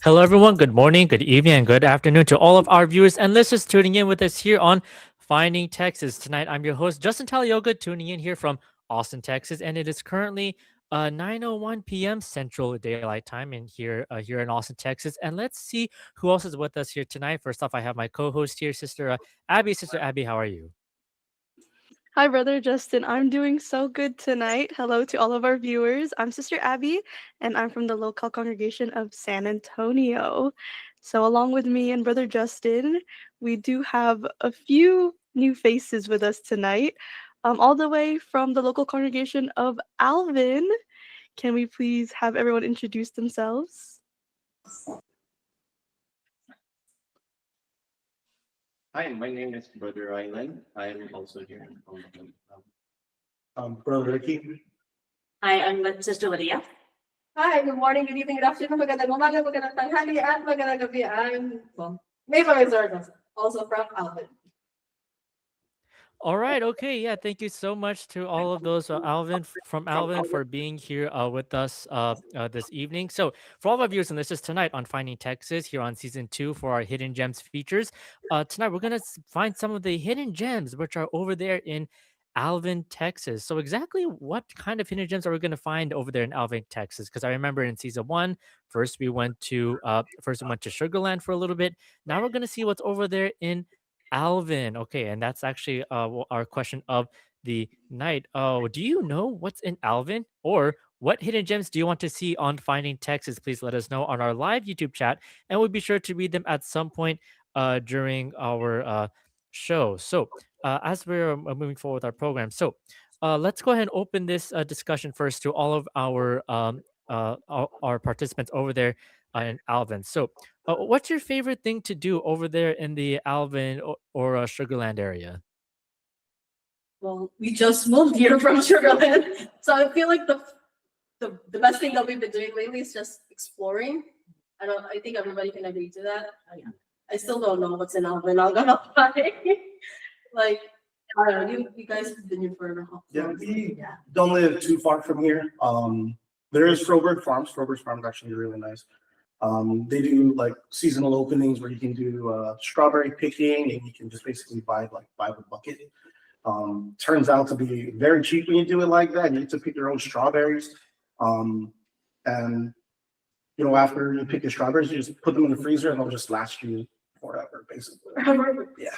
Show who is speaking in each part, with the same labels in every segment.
Speaker 1: Hello, everyone. Good morning, good evening, and good afternoon to all of our viewers and listeners tuning in with us here on Finding Texas. Tonight, I'm your host, Justin Talioga, tuning in here from Austin, Texas, and it is currently 9:01 p.m. Central Daylight Time here in Austin, Texas. And let's see who else is with us here tonight. First off, I have my co-host here, Sister Abby. Sister Abby, how are you?
Speaker 2: Hi, Brother Justin. I'm doing so good tonight. Hello to all of our viewers. I'm Sister Abby, and I'm from the local congregation of San Antonio. So, along with me and Brother Justin, we do have a few new faces with us tonight, all the way from the local congregation of Alvin. Can we please have everyone introduce themselves?
Speaker 3: Hi, my name is Brother Rylan. I am also here.
Speaker 4: Brother Ricky.
Speaker 5: Hi, I'm Sister Lydia.
Speaker 6: Hi, good morning, good evening, good afternoon, magandang umaga, magandang tanghali, at magandang gabi. May Pangizordas, also from Alvin.
Speaker 1: All right. Okay. Yeah. Thank you so much to all of those Alvin for being here with us this evening. So, for all of our viewers and listeners tonight on Finding Texas here on season 2 for our Hidden Gems features, tonight we're gonna find some of the hidden gems which are over there in Alvin, Texas. So, exactly what kind of hidden gems are we gonna find over there in Alvin, Texas? Because I remember in season 1, first we went to Sugarland for a little bit. Now we're gonna see what's over there in Alvin. Okay, and that's actually our question of the night. Oh, do you know what's in Alvin? Or what hidden gems do you want to see on Finding Texas? Please let us know on our live YouTube chat, and we'll be sure to read them at some point during our show. So, as we're moving forward with our program, so let's go ahead and open this discussion first to all of our participants over there in Alvin. So, what's your favorite thing to do over there in the Alvin or Sugarland area?
Speaker 6: Well, we just moved here from Sugarland, so I feel like the best thing that we've been doing lately is just exploring. I think everybody can agree to that. I still don't know what's in Alvin. I'm gonna lie. Like, I don't know, you guys have been here for a while.
Speaker 4: Yeah, we don't live too far from here. There is Froberg Farms. Froberg Farms is actually really nice. They do like seasonal openings where you can do strawberry picking, and you can just basically buy the bucket. Turns out to be very cheap when you do it like that. You get to pick your own strawberries. And after you pick your strawberries, you just put them in the freezer and they'll just last you forever, basically. Yeah.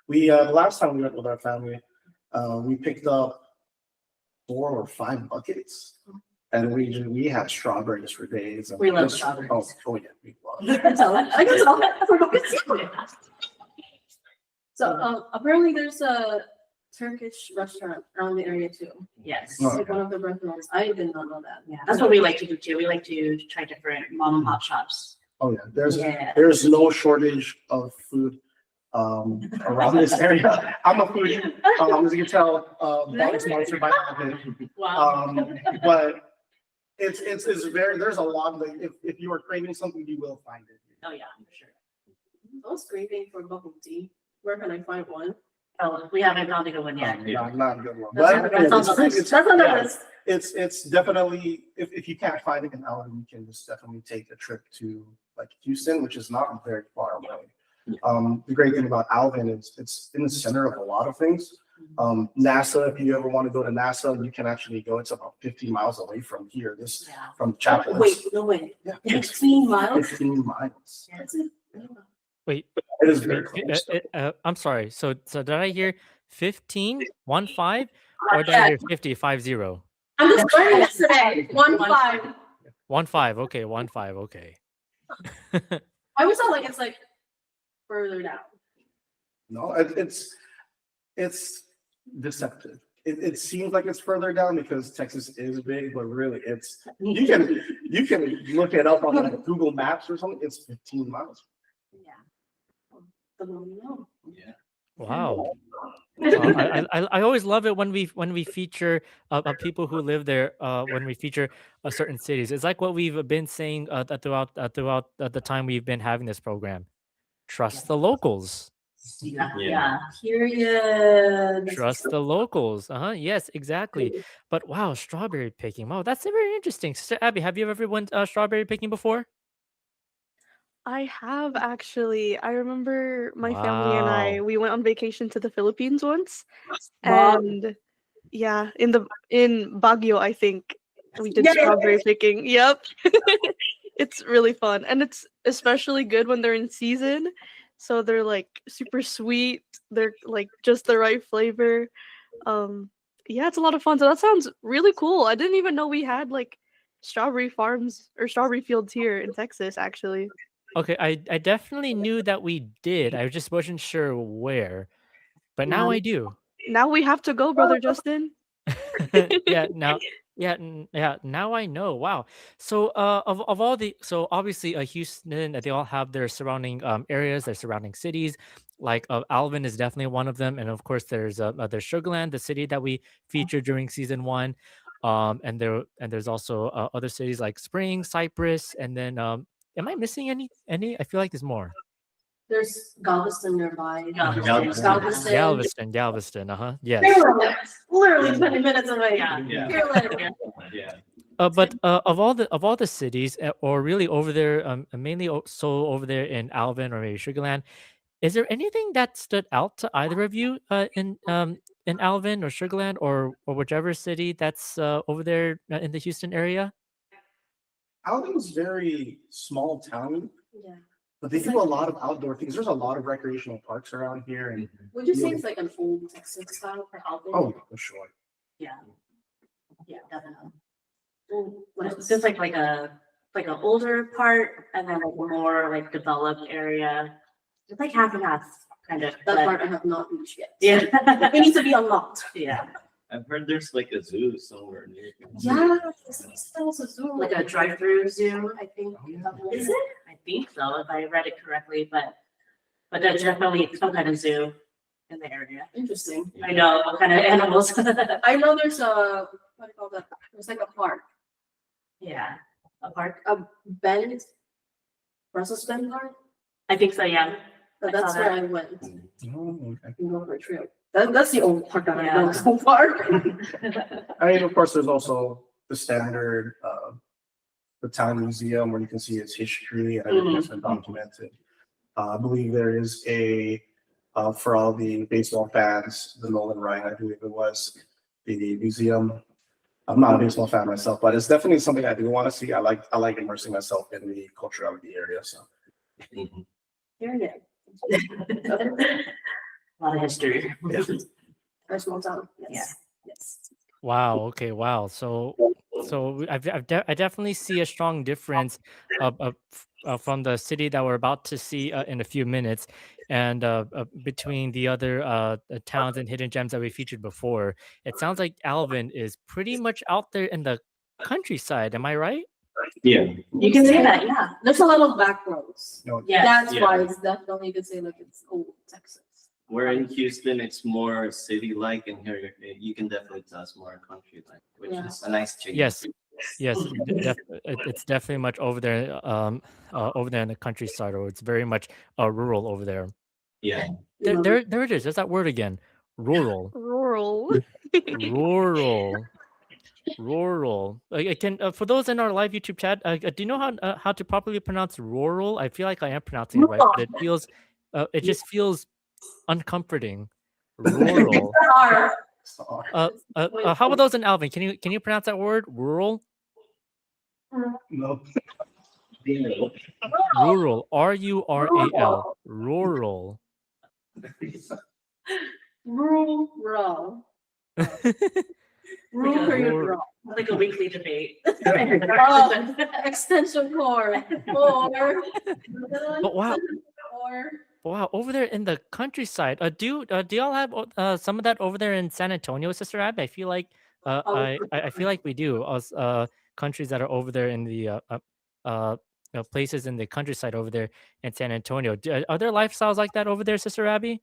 Speaker 4: We the last time we went with our family, we picked up 4 or 5 buckets. And we had strawberries for days.
Speaker 5: We love strawberries.
Speaker 4: Oh yeah, we love.
Speaker 6: I can tell that. So apparently there's a Turkish restaurant around the area too.
Speaker 5: Yes.
Speaker 4: Oh,
Speaker 6: Like one of the restaurants. I did not know that.
Speaker 5: Yeah, that's what we like to do too. We like to try different mom and pop shops.
Speaker 4: Oh yeah, there's no shortage of food around this area. I'm a foodie. As you can tell, not sponsored by Alvin.
Speaker 5: Wow.
Speaker 4: But it's very, there's a lot of if you are craving something, you will find it.
Speaker 5: Oh yeah, for sure.
Speaker 6: I was craving for bubble tea. Where can I find one?
Speaker 5: Oh, we haven't found a good one yet.
Speaker 4: Not a good one. It's definitely, if you can't find it in Alvin, you can just definitely take a trip to like Houston, which is not very far away. The great thing about Alvin is it's in the center of a lot of things. NASA, if you ever want to go to NASA, you can actually go. It's about 15 miles away from here. From Chapel.
Speaker 6: Wait, no way.
Speaker 4: Yeah,
Speaker 6: 15 miles?
Speaker 4: 15 miles.
Speaker 6: That's it.
Speaker 1: Wait,
Speaker 4: it is very close.
Speaker 1: I'm sorry. So did I hear 15, 1-5, or did I hear 50, 50?
Speaker 6: I'm just learning this today. 1-5.
Speaker 1: 1-5. Okay, 1-5. Okay.
Speaker 6: I always thought like it's like further down.
Speaker 4: No, it's deceptive. it seems like it's further down because Texas is big, but really you can look it up on like Google Maps or something. It's 15 miles.
Speaker 6: Yeah. The more you know.
Speaker 3: Yeah.
Speaker 1: Wow. I always love it when we feature people who live there when we feature certain cities. It's like what we've been saying throughout the time we've been having this program. Trust the locals.
Speaker 5: Yeah.
Speaker 3: Yeah.
Speaker 6: Period.
Speaker 1: Trust the locals. Yes, exactly. But wow, strawberry picking. Wow, that's very interesting. Sister Abby, have you ever went strawberry picking before?
Speaker 2: I have actually. I remember my family and
Speaker 1: Wow.
Speaker 2: we went on vacation to the Philippines once,
Speaker 6: Wow.
Speaker 2: and yeah, in Baguio, I think we did
Speaker 6: Yeah.
Speaker 2: strawberry picking. Yep. It's really fun, and it's especially good when they're in season. So they're like super sweet. They're like just the right flavor. Um, yeah, it's a lot of fun. So that sounds really cool. I didn't even know we had like strawberry farms or strawberry fields here in Texas, actually.
Speaker 1: Okay, I definitely knew that we did. I just wasn't sure where, but
Speaker 6: Yeah.
Speaker 1: now I do.
Speaker 2: Now we have to go, brother Justin.
Speaker 1: Yeah, now yeah, now I know. Wow. So of all the so obviously Houston, they all have their surrounding areas, their surrounding cities. Like Alvin is definitely one of them, and of course there's Sugarland, the city that we featured during season 1. There's also other cities like Spring, Cypress, and then am I missing any? I feel like there's more.
Speaker 6: There's Galveston nearby.
Speaker 5: Galveston.
Speaker 6: Galveston.
Speaker 1: Galveston. Yes.
Speaker 6: Literally 20 minutes away.
Speaker 5: Yeah.
Speaker 3: Yeah.
Speaker 6: Period.
Speaker 3: Yeah.
Speaker 1: But of all the cities, or really over there, mainly so over there in Alvin or maybe Sugarland, is there anything that stood out to either of you in Alvin or Sugarland or whichever city that's over there in the Houston area?
Speaker 4: Alvin's very small town,
Speaker 6: Yeah.
Speaker 4: but they do a lot of outdoor things. There's a lot of recreational parks around here, and
Speaker 6: Would you say it's like an old Texas style for Alvin?
Speaker 4: oh, for sure.
Speaker 5: Yeah. Yeah, definitely.
Speaker 6: What else?
Speaker 5: Just like an older part and then like more like developed area. It's like half and half kind of.
Speaker 6: That
Speaker 5: but-
Speaker 6: part I have not reached yet.
Speaker 5: Yeah.
Speaker 6: It needs to be unlocked.
Speaker 5: Yeah.
Speaker 3: I've heard there's like a zoo somewhere near.
Speaker 6: Yeah, this was a zoo.
Speaker 5: Like a drive-through zoo.
Speaker 6: I think.
Speaker 5: Is it? I think so, if I read it correctly, but there's definitely some kind of zoo in the area.
Speaker 6: Interesting.
Speaker 5: I know what kind of animals.
Speaker 6: I know there's a, what do you call that? There's like a park,
Speaker 5: Yeah. A park.
Speaker 6: a Bend, Brussels Bend Park.
Speaker 5: I think so, yeah.
Speaker 6: But
Speaker 5: I
Speaker 6: that's
Speaker 5: saw
Speaker 6: where
Speaker 5: that.
Speaker 6: I went.
Speaker 4: Oh, okay.
Speaker 6: In Northern Trail. That's the only park that I
Speaker 5: Yeah.
Speaker 6: know so far.
Speaker 4: I mean, of course, there's also the standard, the town museum where you can see its history and everything that's been documented. I believe there is for all the baseball fans, the Nolan Ryan, I believe it was, the museum. I'm not a baseball fan myself, but it's definitely something I do want to see. I like immersing myself in the culture of the area. So
Speaker 3: Mhm.
Speaker 6: Period.
Speaker 5: A lot of history.
Speaker 4: Yeah.
Speaker 6: Very small town. Yes. Yes.
Speaker 1: Wow. Okay. Wow. So I definitely see a strong difference from the city that we're about to see in a few minutes, and between the other towns and hidden gems that we featured before. It sounds like Alvin is pretty much out there in the countryside. Am I right?
Speaker 3: Yeah.
Speaker 5: You can say that, yeah.
Speaker 6: There's a lot of back roads.
Speaker 4: you know,
Speaker 5: Yeah.
Speaker 6: That's
Speaker 3: Yeah.
Speaker 6: why it's definitely you could say like it's old Texas.
Speaker 3: Where in Houston, it's more city-like, and here you can definitely tell it's more country-like, which
Speaker 6: Yeah.
Speaker 3: is a nice change.
Speaker 1: Yes. Yes. It's definitely much over there in the countryside, or it's very much rural over there.
Speaker 3: Yeah.
Speaker 1: There it is. There's that word again. Rural.
Speaker 2: Rural.
Speaker 1: Rural. Can for those in our live YouTube chat, do you know how to properly pronounce rural? I feel like I am pronouncing it right, but it just feels uncomforting. Rural.
Speaker 4: so,
Speaker 1: How about those in Alvin? Can you pronounce that word? Rural.
Speaker 4: no.
Speaker 1: Rural. RURAL. Rural.
Speaker 6: Rural. Rural period raw.
Speaker 5: Like a weekly debate.
Speaker 6: Oh, extension core. Or.
Speaker 1: But wow.
Speaker 6: Or.
Speaker 1: Wow, over there in the countryside. Do y'all have some of that over there in San Antonio, Sister Abby? I feel like I feel like we do. Us countries that are over there in the uh places in the countryside over there in San Antonio. Are there lifestyles like that over there, Sister Abby?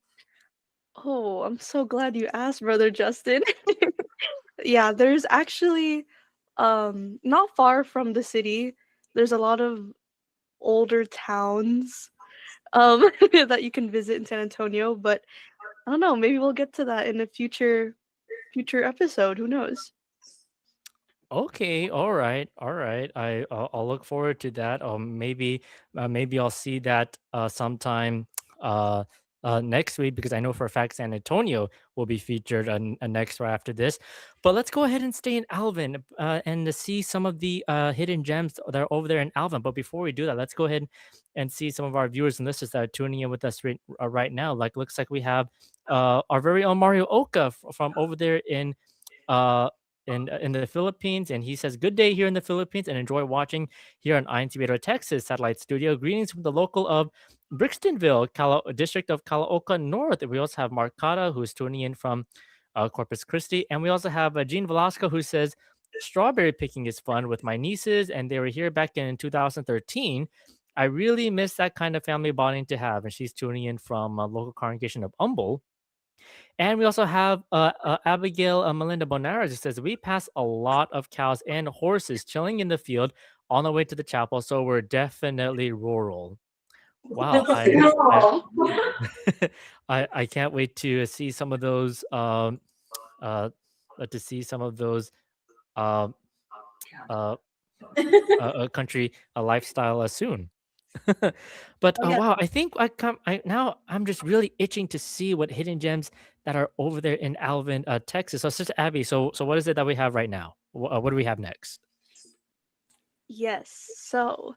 Speaker 2: Oh, I'm so glad you asked, brother Justin. Yeah, there's actually not far from the city, there's a lot of older towns that you can visit in San Antonio, but I don't know, maybe we'll get to that in a future episode, who knows?
Speaker 1: Okay, all right, all right. I'll look forward to that. Maybe I'll see that sometime uh next week because I know for a fact San Antonio will be featured next right after this. But let's go ahead and stay in Alvin and to see some of the hidden gems that are over there in Alvin. But before we do that, let's go ahead and see some of our viewers and listeners that are tuning in with us right now. Like looks like we have our very own Mario Oka from over there uh in the Philippines, and he says, "Good day here in the Philippines, and enjoy watching here on INCRadio Texas Satellite Studio. Greetings from the local of Brixtonville, district of Caloocan North." We also have Marcata, who's tuning in from Corpus Christi, and we also have Jean Velasco, who says, "Strawberry picking is fun with my nieces, and they were here back in 2013. I really miss that kind of family bonding to have." And she's tuning in from a local congregation of Humble. And we also have Abigail Melinda Bonares, who says, "We pass a lot of cows and horses chilling in the field on the way to the chapel, so we're definitely rural." Wow, I
Speaker 6: No.
Speaker 1: I can't wait to see some of those uh to see some of those um uh, country lifestyle soon. But
Speaker 6: Yeah.
Speaker 1: wow, I think I'm just really itching to see what hidden gems that are over there in Alvin, Texas. So, Sister Abby, so what is it that we have right now? What do we have next?
Speaker 2: Yes. So,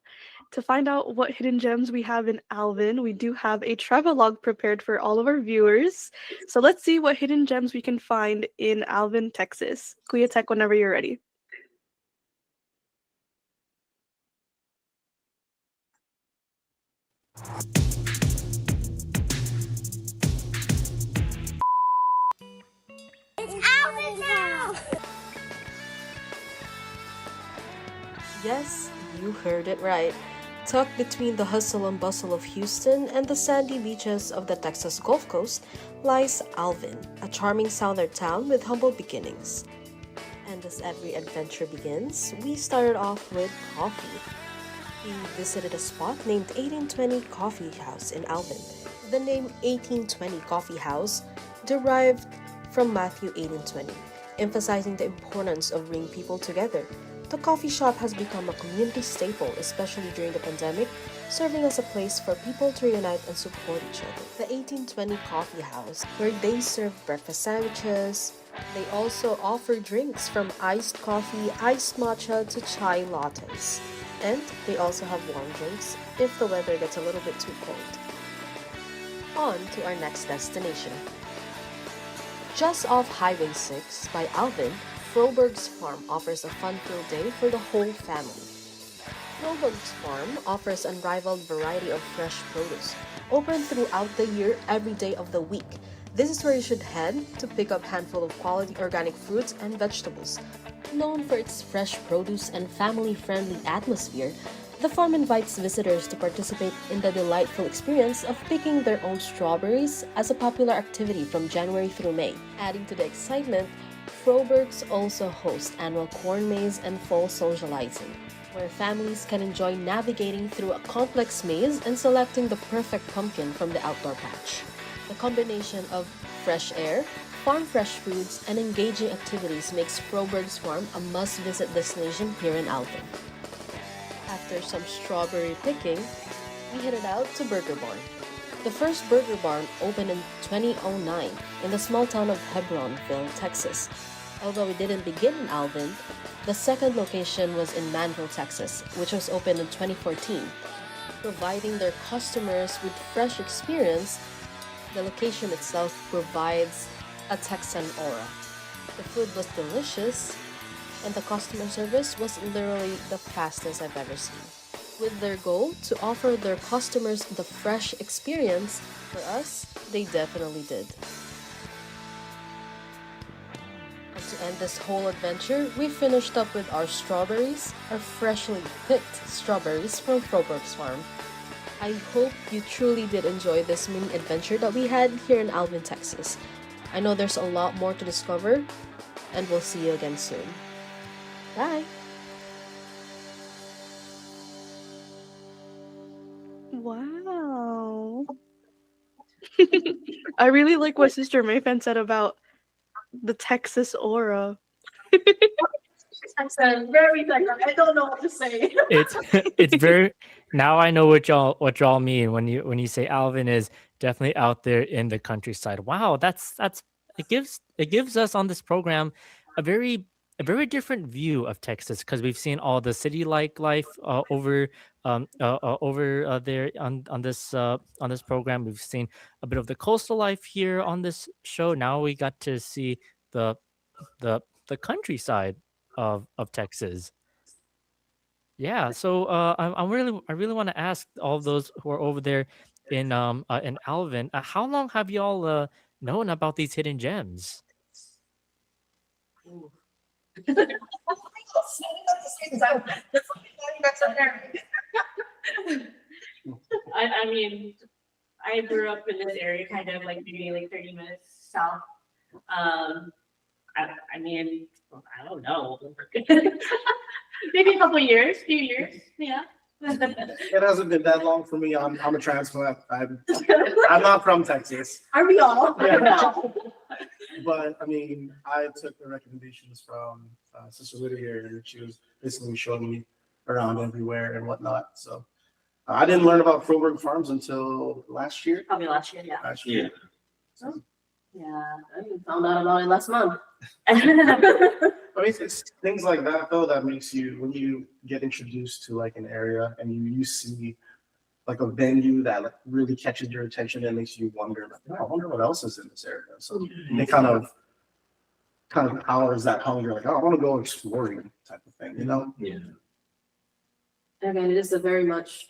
Speaker 2: to find out what hidden gems we have in Alvin, we do have a travelogue prepared for all of our viewers. So, let's see what hidden gems we can find in Alvin, Texas. Kuya Tech, whenever you're ready.
Speaker 7: Yes, you heard it right. Tucked between the hustle and bustle of Houston and the sandy beaches of the Texas Gulf Coast lies Alvin, a charming southern town with humble beginnings. And as every adventure begins, we started off with coffee. We visited a spot named 1820 Coffee House in Alvin. The name 1820 Coffee House derived from Matthew 18:20, emphasizing the importance of bringing people together. The coffee shop has become a community staple, especially during the pandemic, serving as a place for people to reunite and support each other. The 1820 Coffee House, where they serve breakfast sandwiches, they also offer drinks from iced coffee, iced matcha to chai lattes. And they also have warm drinks if the weather gets a little bit too cold. On to our next destination. Just off Highway 6 by Alvin, Froberg's Farm offers a fun-filled day for the whole family. Froberg's Farm offers unrivaled variety of fresh produce, open throughout the year every day of the week. This is where you should head to pick up a handful of quality organic fruits and vegetables. Known for its fresh produce and family-friendly atmosphere, the farm invites visitors to participate in the delightful experience of picking their own strawberries as a popular activity from January through May. Adding to the excitement, Froberg's also hosts annual corn maze and fall socializing, where families can enjoy navigating through a complex maze and selecting the perfect pumpkin from the outdoor patch. The combination of fresh air, farm fresh foods, and engaging activities makes Froberg's Farm a must-visit destination here in Alvin. After some strawberry picking, we headed out to Burger Barn. The first Burger Barn opened in 2009 in the small town of Hebronville, Texas. Although we didn't begin in Alvin, the second location was in Manville, Texas, which was opened in 2014. Providing their customers with fresh experience, the location itself provides a Texan aura. The food was delicious, and the customer service was literally the fastest I've ever seen. With their goal to offer their customers the fresh experience, for us, they definitely did. And to end this whole adventure, we finished up with our strawberries, our freshly picked strawberries from Froberg's farm. I hope you truly did enjoy this mini adventure that we had here in Alvin, Texas. I know there's a lot more to discover, and we'll see you again soon. Bye!
Speaker 2: Wow. I really like what Sister Mayfen said about the Texas aura.
Speaker 6: Accent, very Texas. I don't know what to say.
Speaker 1: It's very now I know what y'all mean when you say Alvin is definitely out there in the countryside. Wow, that's it gives us on this program a very different view of Texas because we've seen all the city like life over there on this program. We've seen a bit of the coastal life here on this show. Now we got to see the the countryside of Texas. Yeah, so I really want to ask all of those who are over there in Alvin, how long have y'all known about these hidden gems?
Speaker 6: Ooh. I mean, I grew up in this area, kind of like maybe like 30 minutes south. I mean, I don't know. Maybe a couple years, few years, yeah.
Speaker 4: It hasn't been that long for me. I'm a transplant. I'm not from Texas,
Speaker 6: Are we all?
Speaker 4: Yeah. but I mean, I took the recommendations from Sister Lydia, and she was basically showing me around everywhere and whatnot. So I didn't learn about Froberg Farms until last year.
Speaker 6: Probably last year, yeah.
Speaker 4: Last year.
Speaker 3: Yeah.
Speaker 6: Yeah, I found out about it last month.
Speaker 4: I mean, it's things like that though that makes you, when you get introduced to like an area and you see like a venue that like really catches your attention and makes you wonder, like, oh, I wonder what else is in this area. So it kind of powers that hunger, like, oh, I want to go exploring type of thing, you know?
Speaker 3: Yeah.
Speaker 6: Again, it is a very much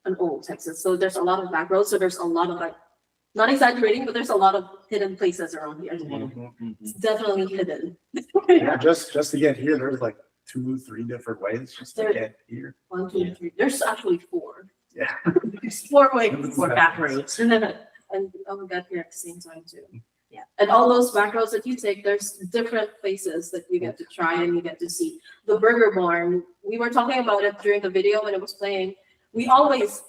Speaker 6: an old Texas. So there's a lot of back roads. So there's a lot of like, not exaggerating, but there's a lot of hidden places around here. It's definitely hidden.
Speaker 4: Yeah, just to get here, there's like 2-3 different ways just to get here.
Speaker 6: 1, 2, 3. There's actually 4.
Speaker 4: Yeah.
Speaker 6: There's 4 ways.
Speaker 5: 4 back roads.
Speaker 6: And we got here at the same time too. Yeah. And all those back roads that you take, there's different places that you get to try and you get to see. The Burger Barn, we were talking about it during the video when it was playing. We always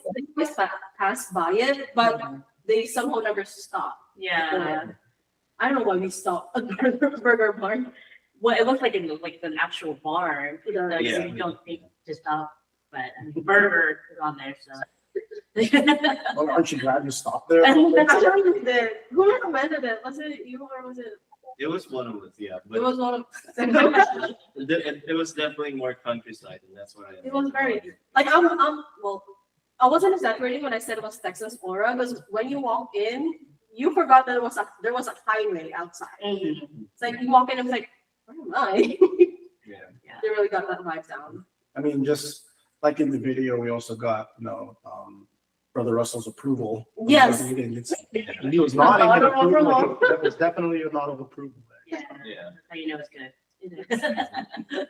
Speaker 6: pass by it, but they somehow never stop.
Speaker 5: Yeah.
Speaker 6: I don't know why we stopped at Burger Barn.
Speaker 5: Well, it looked like an actual barn.
Speaker 6: It does.
Speaker 5: So
Speaker 3: Yeah.
Speaker 5: you don't think to stop, but burger is on there, so.
Speaker 4: Well, aren't you glad you stopped there?
Speaker 6: And actually, who recommended it? Was it you or was it?
Speaker 3: It was one of us, yeah.
Speaker 6: It
Speaker 3: But
Speaker 6: was one of.
Speaker 3: it was definitely more countryside, and that's what I.
Speaker 6: It was very like well, I wasn't exaggerating when I said it was Texas aura because when you walk in, you forgot that there was a highway outside. It's like you walk in and it's like, where am I?
Speaker 3: Yeah.
Speaker 6: They really got that vibe down.
Speaker 4: I mean, just like in the video, we also got, Brother Russell's approval.
Speaker 6: Yes.
Speaker 4: And he was nodding in approval. That was definitely a nod of approval.
Speaker 5: Yeah.
Speaker 3: Yeah.
Speaker 5: That's how you know it's good.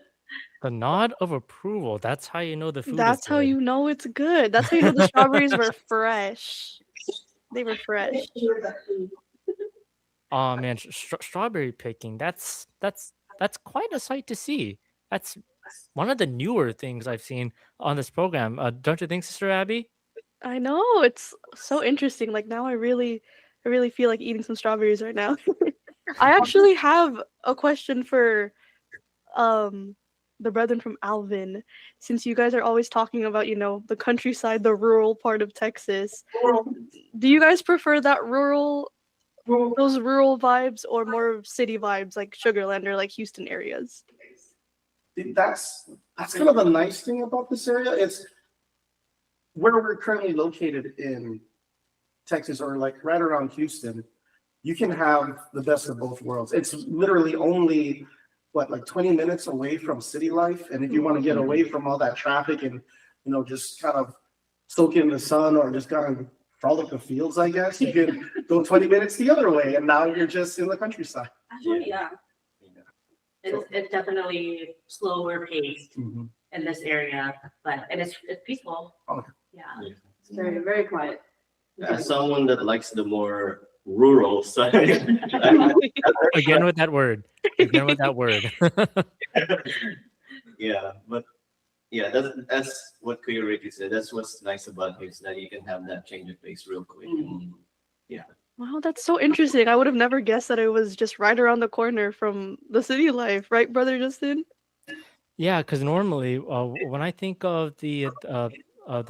Speaker 1: The nod of approval. That's how you know the food is
Speaker 2: That's how
Speaker 1: good.
Speaker 2: you know it's good. That's how you know the strawberries were fresh. They were fresh.
Speaker 1: Oh man, strawberry picking. That's quite a sight to see. That's one of the newer things I've seen on this program. Don't you think, Sister Abby?
Speaker 2: I know, it's so interesting. Like now I really feel like eating some strawberries right now. I actually have a question for the brethren from Alvin, since you guys are always talking about, the countryside, the rural part of Texas. Do you guys prefer that those rural vibes or more city vibes like Sugarland or like Houston areas?
Speaker 4: That's kind of the nice thing about this area. It's where we're currently located in Texas, or like right around Houston. You can have the best of both worlds. It's literally only like 20 minutes away from city life. And if you want to get away from all that traffic and just kind of soak in the sun or just kind of frolic the fields, I guess. You can go 20 minutes the other way, and now you're just in the countryside.
Speaker 5: Actually, yeah. It's definitely slower paced
Speaker 4: Mhm.
Speaker 5: in this area, but it's peaceful.
Speaker 4: Okay.
Speaker 5: Yeah.
Speaker 6: It's very, very quiet.
Speaker 3: As someone that likes the more rural side,
Speaker 1: Again with that word. Again with that word.
Speaker 3: yeah, but yeah, that's what Kuya Ricky said. That's what's nice about here is that you can have that change of pace real quick. And,
Speaker 2: Wow, that's so interesting. I would have never guessed that it was just right around the corner from the city life, right, brother Justin?
Speaker 1: Yeah, because normally when I think of the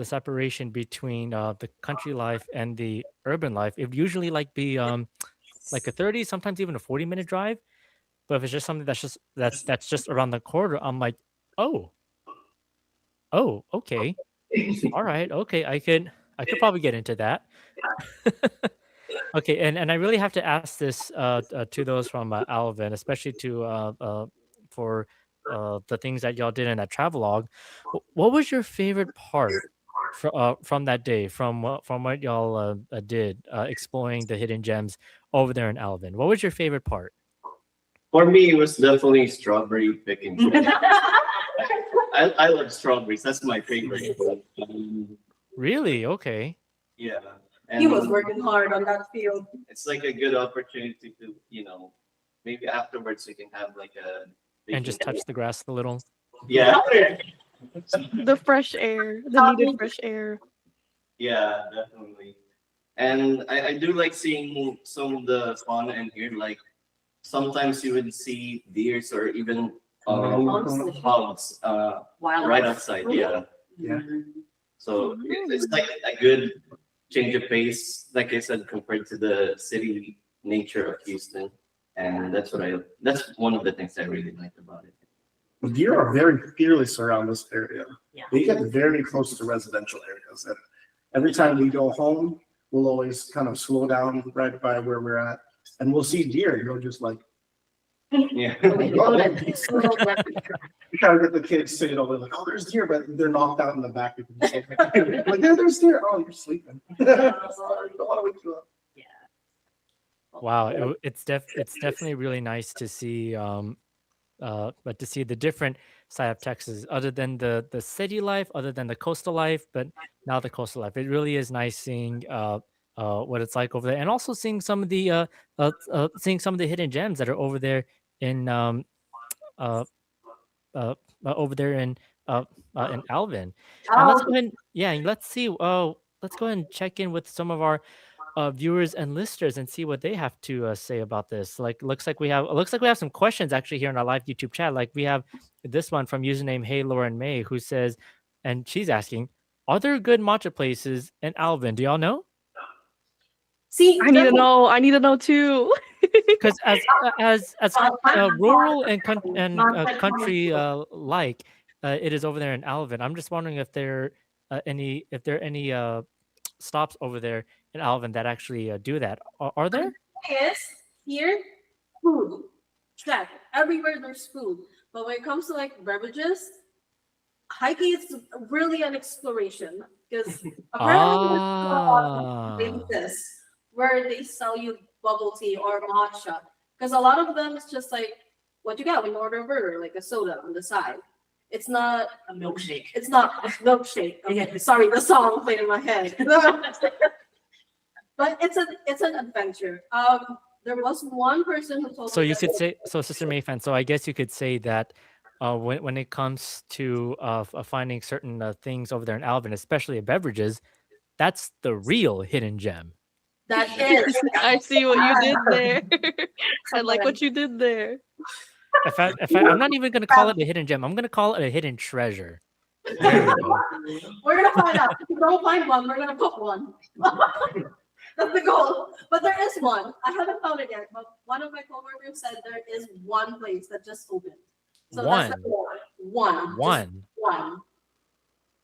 Speaker 1: separation between the country life and the urban life, it would usually be like a 30, sometimes even a 40-minute drive. But if it's just something that's just around the corner, I'm like, oh, okay, all right, okay, I could probably get into that. Okay, and I really have to ask this to those from Alvin, especially to for the things that y'all did in that travelogue. What was your favorite part from that day, from what y'all did exploring the hidden gems over there in Alvin? What was your favorite part?
Speaker 3: for me, it was definitely strawberry picking. I love strawberries. That's my favorite.
Speaker 1: Really? Okay.
Speaker 3: Yeah,
Speaker 6: He was
Speaker 3: and
Speaker 6: working hard on that field.
Speaker 3: it's like a good opportunity to, maybe afterwards we can have like a
Speaker 1: And just touch the grass a little.
Speaker 3: Yeah,
Speaker 2: The fresh air, the needed fresh air.
Speaker 3: yeah, definitely. And I do like seeing some of the fauna in here. Like sometimes you would see deers or even hogs
Speaker 5: Wild.
Speaker 3: right outside. Yeah.
Speaker 4: Yeah.
Speaker 3: So it's like a good change of pace, like I said, compared to the city nature of Houston. And that's one of the things I really liked about it.
Speaker 4: Deer are very fearless around this area.
Speaker 5: Yeah.
Speaker 4: They get very close to residential areas. And every time we go home, we'll always kind of slow down right by where we're at. And we'll see deer, and you'll just like,
Speaker 3: Yeah.
Speaker 4: we try to get the kids to, they're like, oh, there's deer, but they're knocked out in the back. Like, yeah, there's deer. Oh, you're sleeping. Don't want to wake you up.
Speaker 5: Yeah.
Speaker 1: Wow, it's definitely really nice to see but to see the different side of Texas, other than the city life, other than the coastal life, but now the coastal life. It really is nice seeing what it's like over there, and also seeing some of the seeing some of the hidden gems that are over there in uh, over there in Alvin. And let's go ahead, yeah, and let's see. Let's go ahead and check in with some of our viewers and listeners and see what they have to say about this. Like, looks like we have some questions actually here in our live YouTube chat. Like, we have this one from username Hey Lauren May, who says, and she's asking, are there good matcha places in Alvin? Do y'all know?
Speaker 6: See,
Speaker 2: I need to know. I need to know too.
Speaker 1: Because as rural and country like it is over there in Alvin, I'm just wondering if there are any stops over there in Alvin that actually do that. Are there?
Speaker 6: Yes, here, food. Check. Everywhere there's food. But when it comes to like beverages, hiking is really an exploration because apparently there's a lot of places where they sell you bubble tea or matcha. Because a lot of them is just like what you get when you order a burger, like a soda on the side. It's not
Speaker 5: A milkshake.
Speaker 6: It's not a milkshake. Okay, sorry, the song played in my head. But it's an adventure. There was one person who told
Speaker 1: So
Speaker 6: me
Speaker 1: you
Speaker 6: that
Speaker 1: could say, so Sister Mayfan, so I guess you could say that when it comes to finding certain things over there in Alvin, especially beverages, that's the real hidden gem.
Speaker 6: that is
Speaker 2: I see what you did there. I like what you did there.
Speaker 1: I'm not even gonna call it a hidden gem. I'm gonna call it a hidden treasure. There you go.
Speaker 6: we're gonna find out. If we don't find one, we're gonna put one. That's the goal. But there is one. I haven't found it yet, but one of my coworkers said there is one place that just opened. So that's the goal. One. Just
Speaker 1: One
Speaker 6: one.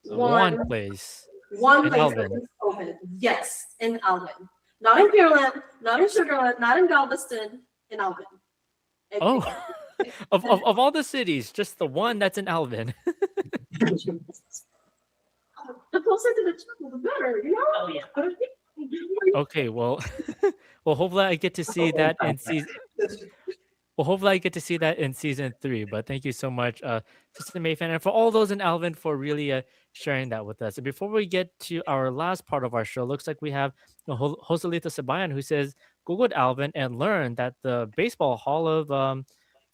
Speaker 1: one place.
Speaker 6: One
Speaker 1: In
Speaker 6: place
Speaker 1: Alvin.
Speaker 6: that just opened. Yes, in Alvin. Not in Pearland, not in Sugarland, not in Galveston, in Alvin.
Speaker 1: Oh, of all the cities, just the one that's in Alvin.
Speaker 6: The closer to the chapel, the better, you know?
Speaker 5: Oh, yeah.
Speaker 1: Okay, well, well, hopefully I get to see that in season. Well, hopefully I get to see that in season 3. But thank you so much, Sister Mayfan, and for all those in Alvin for really sharing that with us. And before we get to our last part of our show, looks like we have Joselita Sabayan who says, Googled Alvin and learned that the Baseball Hall of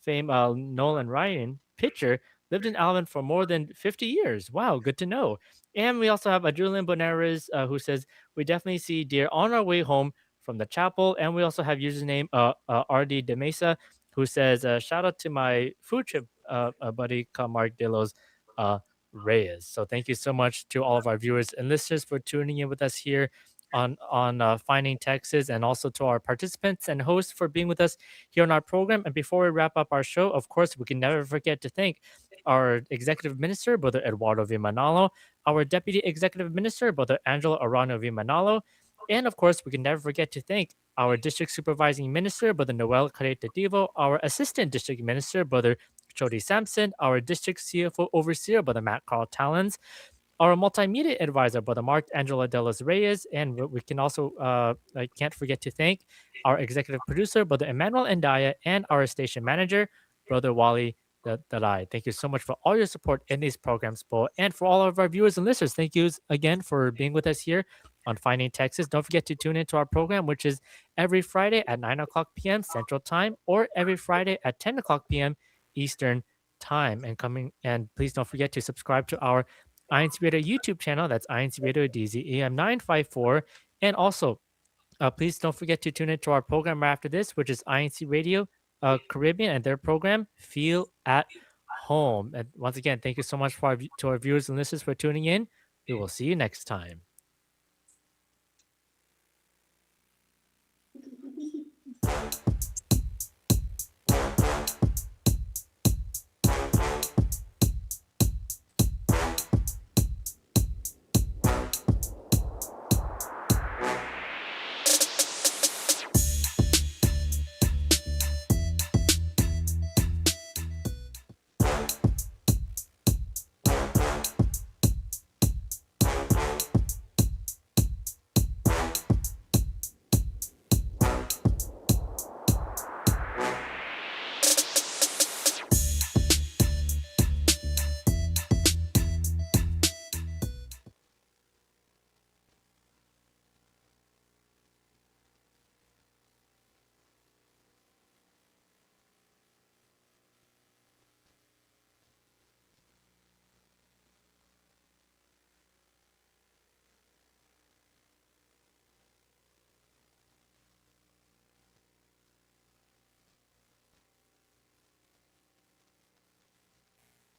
Speaker 1: Fame Nolan Ryan pitcher lived in Alvin for more than 50 years. Wow, good to know. And we also have Adrian Bonares who says, we definitely see deer on our way home from the chapel. And we also have username RD De Mesa who says, shout out to my food trip buddy, Mark Delos Reyes. So thank you so much to all of our viewers and listeners for tuning in with us here on Finding Texas, and also to our participants and hosts for being with us here on our program. And before we wrap up our show, of course, we can never forget to thank our Executive Minister, Brother Eduardo Vimanalo, our Deputy Executive Minister, Brother Angelo Arano Vimanalo, and of course, we can never forget to thank our District Supervising Minister, Brother Noel Caretativo, our Assistant District Minister, Brother Jody Sampson, our District CFO Overseer, Brother Matt Carl Talons, our multimedia advisor, Brother Mark Angelo de los Reyes, and we can also, I can't forget to thank our executive producer, Brother Emmanuel Endaya, and our station manager, Brother Wally Dalai. Thank you so much for all your support in these programs, Bo. And for all of our viewers and listeners, thank you again for being with us here on Finding Texas. Don't forget to tune into our program, which is every Friday at 9 o'clock p.m. Central Time, or every Friday at 10 o'clock p.m. Eastern Time. And please don't forget to subscribe to our INCRadio YouTube channel. That's INCRadio DZEM 954. And also, please don't forget to tune into our program right after this, which is INC Radio Caribbean and their program, Feel at Home. And once again, thank you so much to our viewers and listeners for tuning in. We will see you next time.